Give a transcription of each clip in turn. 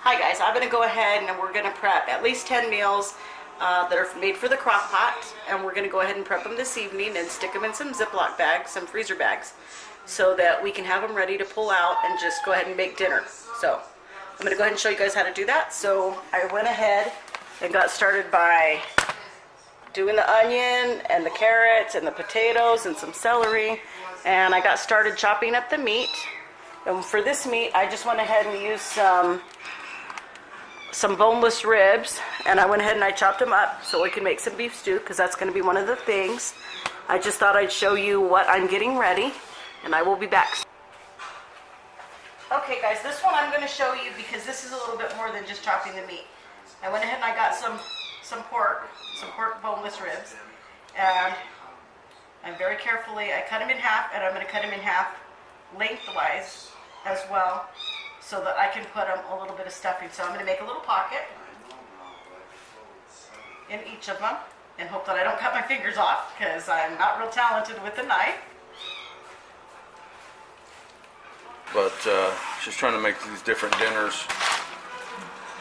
Hi guys, I'm going to go ahead and we're going to prep at least 10 meals that are made for the crock pot, and we're going to go ahead and prep them this evening and stick them in some Ziploc bags, some freezer bags, so that we can have them ready to pull out and just go ahead and make dinner. So I'm going to go ahead and show you guys how to do that. So I went ahead and got started by doing the onion and the carrots and the potatoes and some celery, and I got started chopping up the meat. And for this meat, I just went ahead and used some boneless ribs, and I went ahead and I chopped them up so we can make some beef stew, because that's going to be one of the things. I just thought I'd show you what I'm getting ready, and I will be back. Okay guys, this one I'm going to show you because this is a little bit more than just chopping the meat. I went ahead and I got some pork boneless ribs, and I'm very carefully, I cut them in half, and I'm going to cut them in half lengthwise as well, so that I can put a little bit of stuffing. So I'm going to make a little pocket in each of them and hope that I don't cut my fingers off, because I'm not real talented with a knife. But she's trying to make these different dinners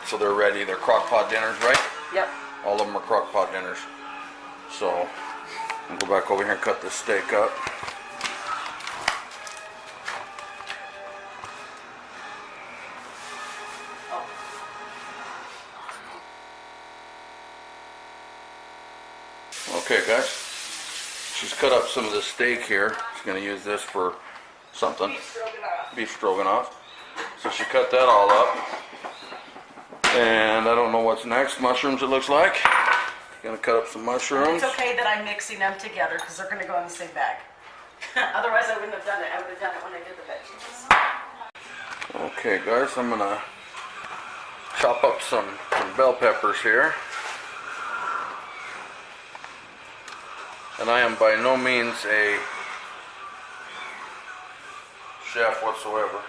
so they're ready. They're crock pot dinners, right? Yep. All of them are crock pot dinners. So I'll go back over here and cut this steak up. Okay guys, she's cut up some of this steak here. She's going to use this for something. Beef stroganoff. So she cut that all up. And I don't know what's next. Mushrooms, it looks like. Going to cut up some mushrooms. It's okay that I'm mixing them together because they're going to go in the same bag. Otherwise I wouldn't have done it. I would have done it when I did the veggies. Okay guys, I'm going to chop up some bell peppers here. And I am by no means a chef whatsoever.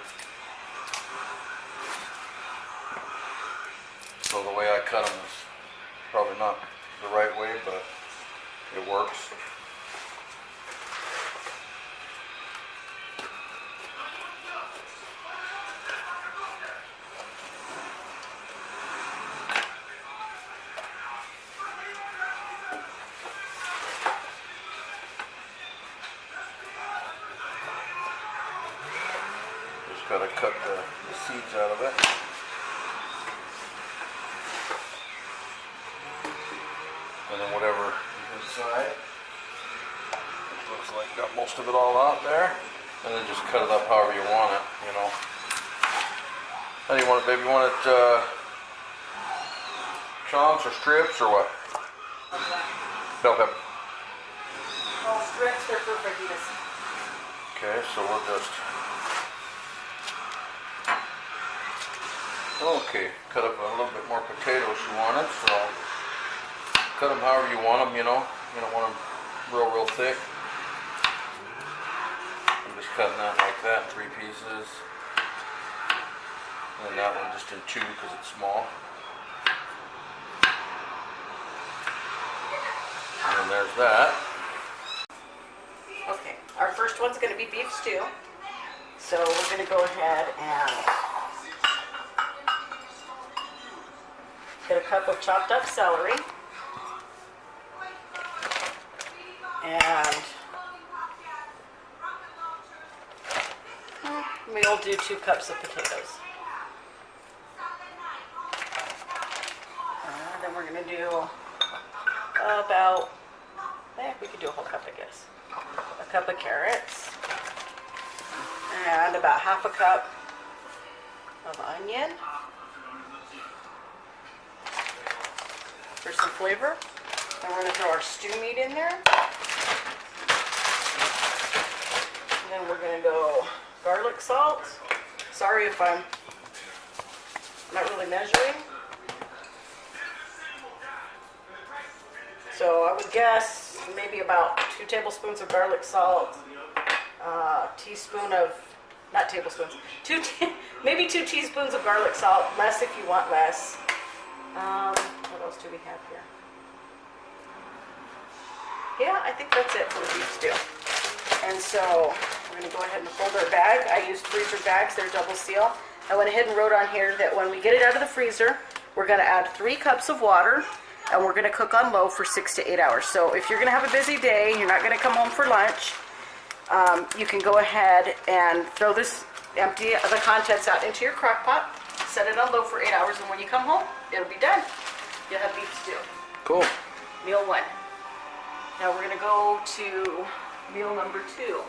So the way I cut them is probably not the right way, but it works. Got to cut the seeds out of it. And then whatever inside, which looks like got most of it all out there. And then just cut it up however you want it, you know. How do you want it, baby? You want it chunks or strips or what? Bell pepper. Oh, strips, they're for fajitas. Okay, so we'll just... Okay, cut up a little bit more potatoes she wanted, so cut them however you want them, you know. You don't want them real thick. I'm just cutting that like that, 3 pieces. And then that one just in 2 because it's small. And then there's that. Okay, our first one's going to be beef stew. So we're going to go ahead and get a cup of chopped up celery, and we'll do 2 cups of potatoes. And then we're going to do about, we could do a whole cup, I guess. A cup of carrots, and about half a cup of onion. For some flavor. And we're going to throw our stew meat in there. And then we're going to go garlic salt. Sorry if I'm not really measuring. So I would guess maybe about 2 tablespoons of garlic salt, teaspoon of, not tablespoons, maybe 2 teaspoons of garlic salt, less if you want less. What else do we have here? Yeah, I think that's it for the beef stew. And so we're going to go ahead and fold our bag. I used freezer bags. They're double seal. I went ahead and wrote on here that when we get it out of the freezer, we're gonna add 3 cups of water, and we're gonna cook on low for 6 to 8 hours. So if you're gonna have a busy day, you're not gonna come home for lunch, you can go ahead and throw this, empty the contents out into your crock pot, set it on low for 8 hours, and when you come home, it'll be done. You'll have beef stew. Cool. Meal 1. Now we're gonna go to meal number 2.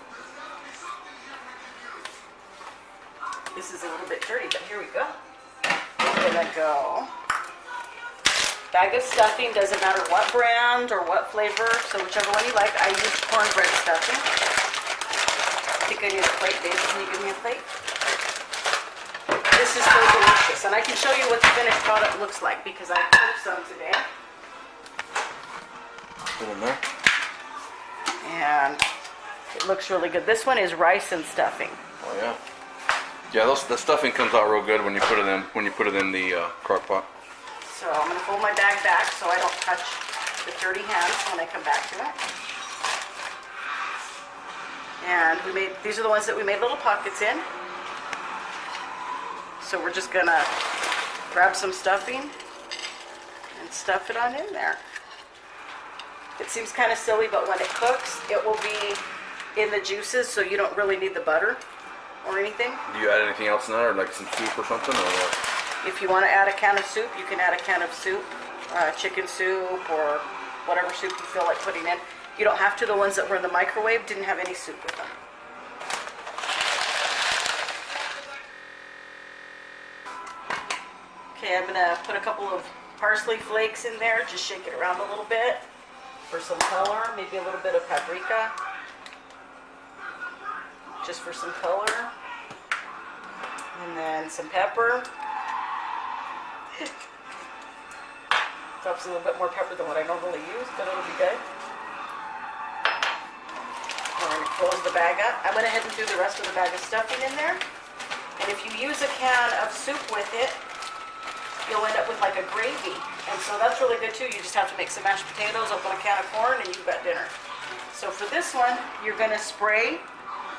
This is a little bit dirty, but here we go. We're gonna go bag of stuffing, doesn't matter what brand or what flavor, so whichever one you like. I use cornbread stuffing. I think I need a plate, David. Can you give me a plate? This is so delicious, and I can show you what the finished product looks like because I cooked some today. Put in there. And it looks really good. This one is rice and stuffing. Oh yeah. Yeah, the stuffing comes out real good when you put it in the crock pot. So I'm going to fold my bag back so I don't touch the dirty hands when I come back to it. And these are the ones that we made little pockets in. So we're just going to grab some stuffing and stuff it on in there. It seems kind of silly, but when it cooks, it will be in the juices, so you don't really need the butter or anything. Do you add anything else in there, or like some soup or something, or what? If you want to add a can of soup, you can add a can of soup, chicken soup, or whatever soup you feel like putting in. You don't have to. The ones that were in the microwave didn't have any soup with them. Okay, I'm going to put a couple of parsley flakes in there. Just shake it around a little bit for some color. Maybe a little bit of paprika, just for some color. And then some pepper. Perhaps a little bit more pepper than what I normally use, but it'll be good. We're going to close the bag up. I went ahead and threw the rest of the bag of stuffing in there. And if you use a can of soup with it, you'll end up with like a gravy. And so that's really good too. You just have to make some mashed potatoes, open a can of corn, and you've got dinner. So for this one, you're going to spray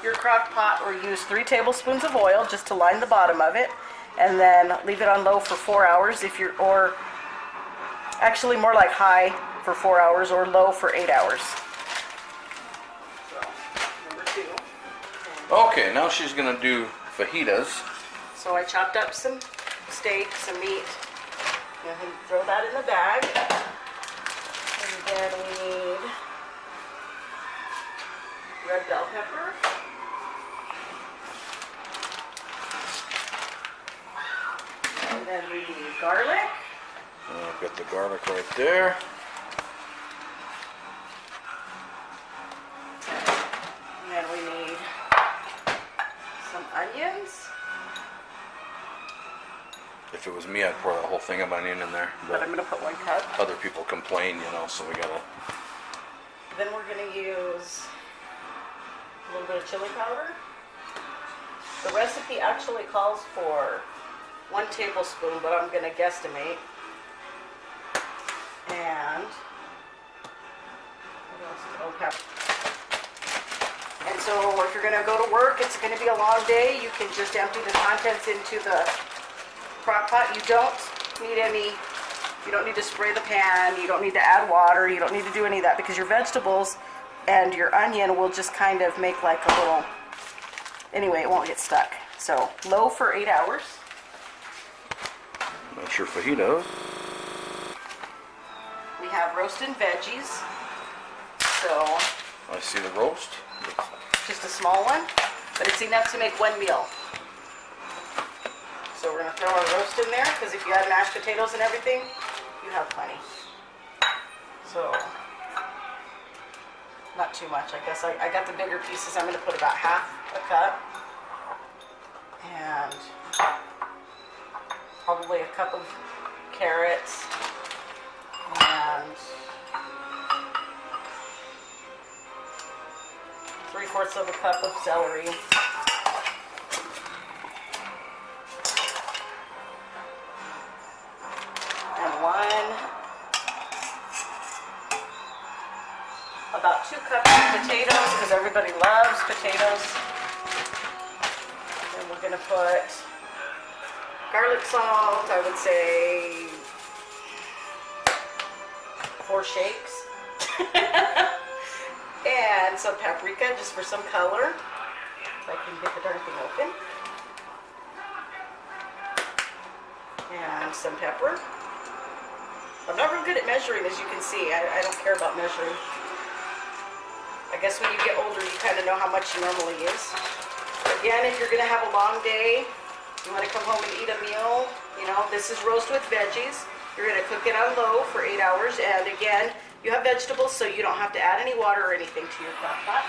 your crock pot or use 3 tablespoons of oil just to line the bottom of it, and then leave it on low for 4 hours or actually more like high for 4 hours or low for 8 hours. So, number 2. Okay, now she's gonna do fajitas. So I chopped up some steak, some meat, and throw that in the bag. And then we need red bell pepper. And then we need garlic. I've got the garlic right there. And then we need some onions. If it was me, I'd pour that whole thing of onion in there. But I'm going to put 1 cup. Other people complain, so we gotta... Then we're going to use a little bit of chili powder. The recipe actually calls for 1 tablespoon, but I'm going to guesstimate. And what else? Oh, pepper. And so if you're going to go to work, it's going to be a long day. You can just empty the contents into the crock pot. You don't need to spray the pan. You don't need to add water. You don't need to do any of that because your vegetables and your onion will just kind of make like a little, anyway, it won't get stuck. So low for 8 hours. That's your fajitas. We have roasted veggies. So I see the roast. just a small one, but it's enough to make 1 meal. So we're going to throw our roast in there because if you add mashed potatoes and everything, you have plenty. So not too much. I guess I got the bigger pieces. I'm going to put about half a cup. And probably a cup of carrots. And 3/4 of a cup of celery. About 2 cups of potatoes because everybody loves potatoes. And then we're going to put Garlic salt, I would say 4 shakes. And some paprika just for some color. If I can get the darn thing open. And some pepper. I'm not real good at measuring, as you can see. I don't care about measuring. I guess when you get older, you kind of know how much you normally use. Again, if you're going to have a long day, you want to come home and eat a meal, you know, this is roast with veggies. You're going to cook it on low for 8 hours. And again, you have vegetables, so you don't have to add any water or anything to your crock pot.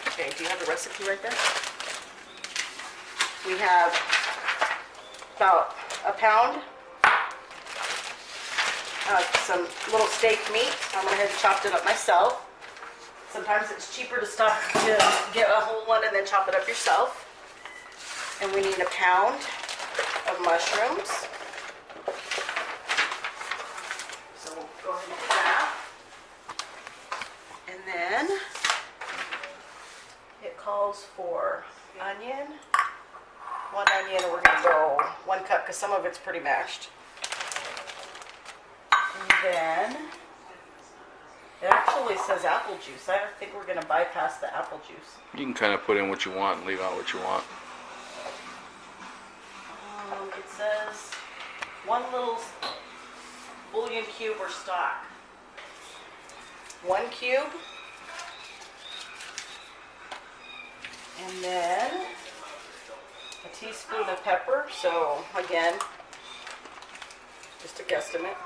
Okay, do you have the recipe right there? We have about a pound of some little steak meat. I went ahead and chopped it up myself. Sometimes it's cheaper to stop to get a whole one and then chop it up yourself. And we need a pound of mushrooms. So we'll go ahead and do that. And then it calls for onion. 1 onion, and we're going to go 1 cup because some of it's pretty mashed. And then it actually says apple juice. I don't think we're going to bypass the apple juice. You can kind of put in what you want and leave out what you want. It says 1 little bouillon cube or stock. 1 cube. And then a teaspoon of pepper. So again, just a guesstimate.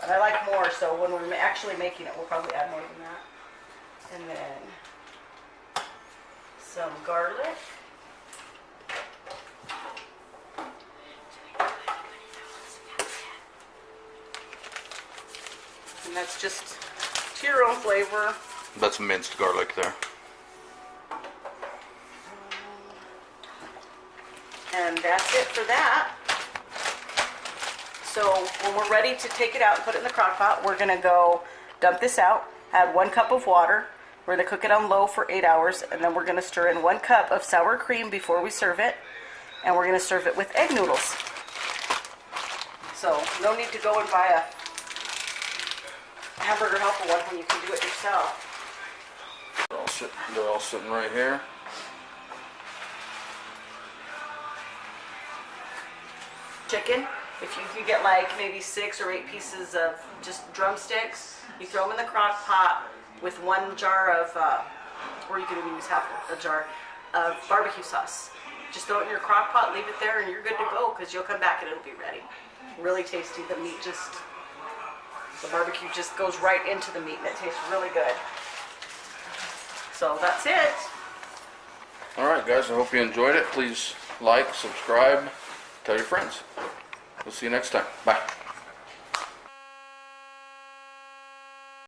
And I like more, so when we're actually making it, we'll probably add more than that. And then some garlic. And that's just to your own flavor. That's minced garlic there. And that's it for that. So when we're ready to take it out and put it in the crock pot, we're going to go dump this out, add 1 cup of water. We're going to cook it on low for 8 hours, and then we're going to stir in 1 cup of sour cream before we serve it. And we're going to serve it with egg noodles. So no need to go and buy a hamburger helper one when you can do it yourself. They're all sitting right here. Chicken, if you can get like maybe 6 or 8 pieces of just drumsticks, you throw them in the crock pot with 1 jar of, or you can even use half a jar of barbecue sauce. Just throw it in your crock pot, leave it there, and you're good to go because you'll come back and it'll be ready. Really tasty. The meat just, the barbecue just goes right into the meat and it tastes really good. So that's it. Alright guys, I hope you enjoyed it. Please like, subscribe, tell your friends. We'll see you next time. Bye.